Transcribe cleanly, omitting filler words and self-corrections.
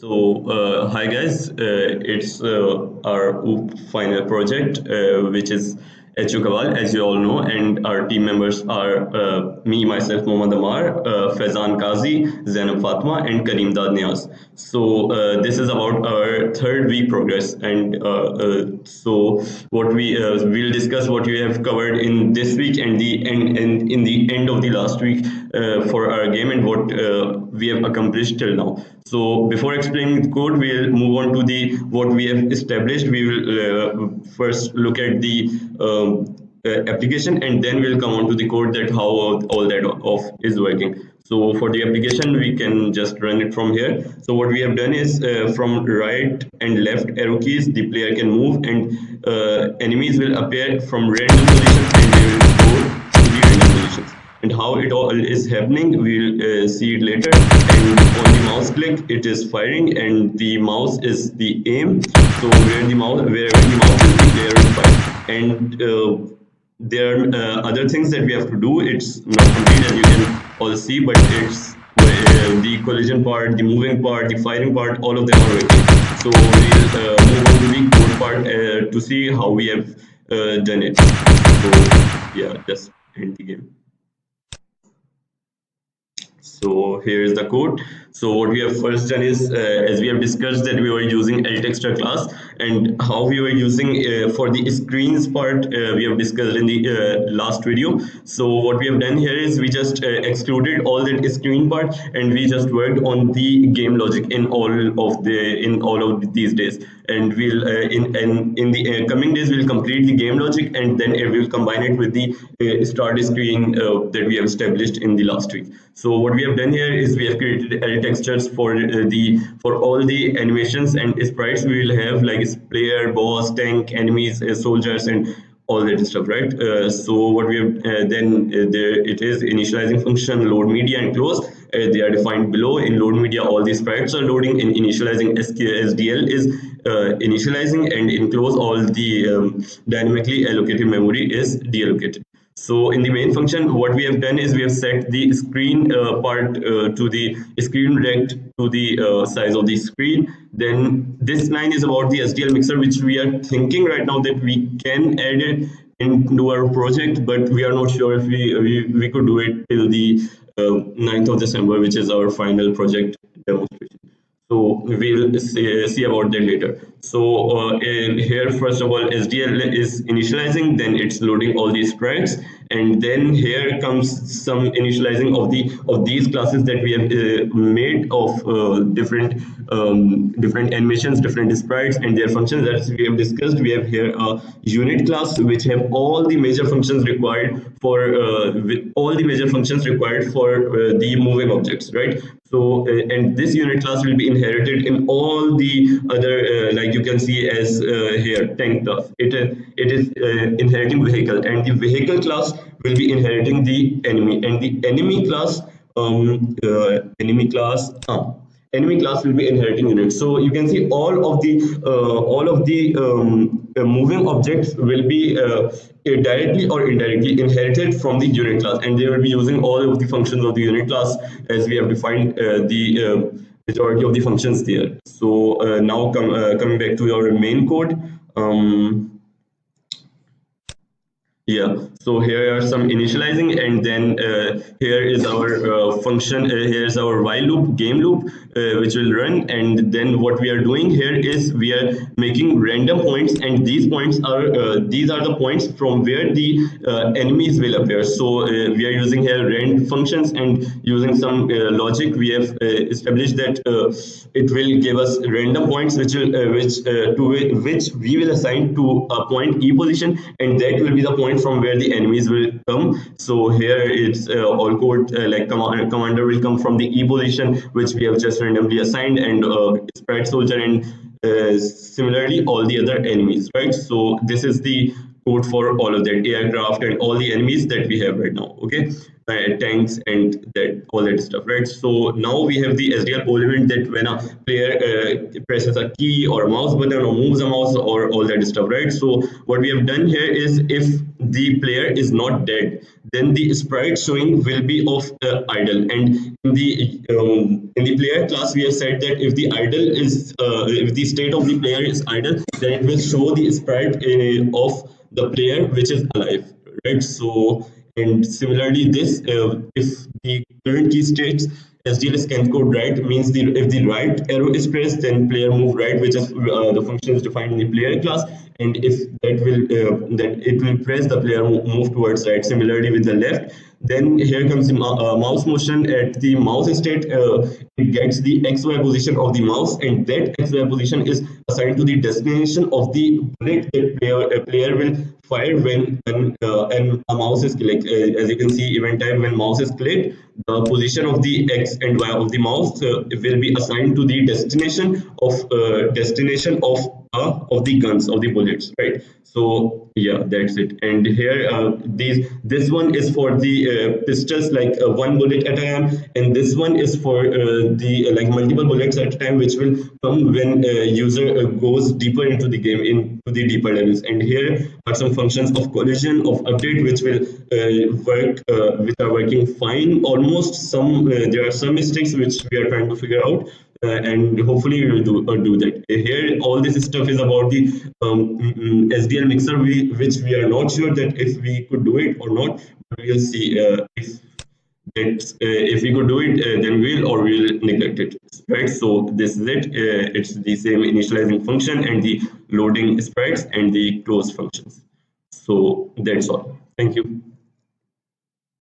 Hi guys, it's our OOP final project, which is HU Kawal, as you all know, and our team members are me, myself, Mohammad Amar, Faizan Kazi, Zainab Fatma, and Kareem Dad Niaz. This is about our third week progress, and what we'll discuss what we have covered in this week and in the end of the last week for our game and what we have accomplished till now. So before explaining the code, we'll move on to the what we have established. We will first look at the application, and then we'll come on to the code that how all that off is working. So for the application, we can just run it from here. So what we have done is from right and left arrow keys, the player can move, and enemies will appear from random positions, and they will go to the random positions. And how it all is happening, we'll see it later. And on the mouse click, it is firing, and the mouse is the aim. So wherever the mouse is, the player will fire. And there are other things that we have to do. It's not complete, as you can all see, but it's the collision part, the moving part, the firing part, all of them are working. So we'll move on to the code part to see how we have done it. So yeah, just end the game. So here is the code. So what we have first done is, as we have discussed, that we were using LTextra class, and how we were using for the screens part, we have discussed in the last video. So what we have done here is we just excluded all that screen part, and we just worked on the game logic in all of these days. And we'll in the coming days we'll complete the game logic, and then we'll combine it with the start screen that we have established in the last week. So what we have done here is we have created edit textures for all the animations and sprites. We will have like player, boss, tank, enemies, soldiers, and all that stuff, right? So what we have there it is initializing function, load media, and close. They are defined below. In load media, all these sprites are loading. In initializing, SDL is initializing, and in close, all the dynamically allocated memory is deallocated. So in the main function, what we have done is we have set the screen part to the screen rect to the size of the screen. Then this line is about the SDL mixer, which we are thinking right now that we can add it into our project, but we are not sure if we could do it till the 9th of December, which is our final project demonstration. So we'll see about that later. So here, first of all, SDL is initializing, then it's loading all these sprites, and then here comes some initializing of these classes that we have made of different animations, different sprites, and their functions. As we have discussed, we have here a unit class which have all the major functions required for the moving objects, right? So and this unit class will be inherited in all the other like you can see as here tank class. It is inheriting vehicle, and the vehicle class will be inheriting the enemy, and the enemy class enemy class will be inheriting units. So you can see all of the moving objects will be directly or indirectly inherited from the unit class, and they will be using all of the functions of the unit class as we have defined the majority of the functions there. So now coming back to our main code. Yeah, so here are some initializing, and then here is our function. Here's our while loop, game loop, which will run. And then what we are doing here is we are making random points, and these are the points from where the enemies will appear. So we are using here rand functions, and using some logic, we have established that it will give us random points, which we will assign to a point E position, and that will be the point from where the enemies will come. So here it's all code like commander will come from the E position, which we have just randomly assigned, and sprite soldier, and similarly all the other enemies, right? So this is the code for all of that aircraft and all the enemies that we have right now. Okay, tanks and that all that stuff, right? So now we have the SDL element that when a player presses a key or a mouse button or moves a mouse or all that stuff, right? So what we have done here is if the player is not dead, then the sprite showing will be of idle. And in the player class, we have said that if the idle is if the state of the player is idle, then it will show the sprite of the player which is alive, right? So and similarly, this if the current key states SDL scan code right means the if the right arrow is pressed, then player move right, which is the function is defined in the player class, and if that will that it will press the player move towards right. Similarly with the left, then here comes the mouse motion at the mouse state. It gets the XY position of the mouse, and that XY position is assigned to the destination of the bullet that player will fire when a mouse is clicked. As you can see, event type when mouse is clicked, the position of the X and Y of the mouse will be assigned to the destination of the guns of the bullets, right? So yeah, that's it. And here this one is for the pistols, like one bullet at a time, and this one is for the like multiple bullets at a time, which will come when user goes deeper into the game, into the deeper levels. And here are some functions of collision, of update, which will which are working fine almost. There are some mistakes which we are trying to figure out, and hopefully we will do that. Here, all this stuff is about the SDL mixer, which we are not sure that if we could do it or not. But we'll see if we could do it, then we'll or we'll neglect it, right? So this is it. It's the same initializing function and the loading sprites and the close functions. So that's all. Thank you.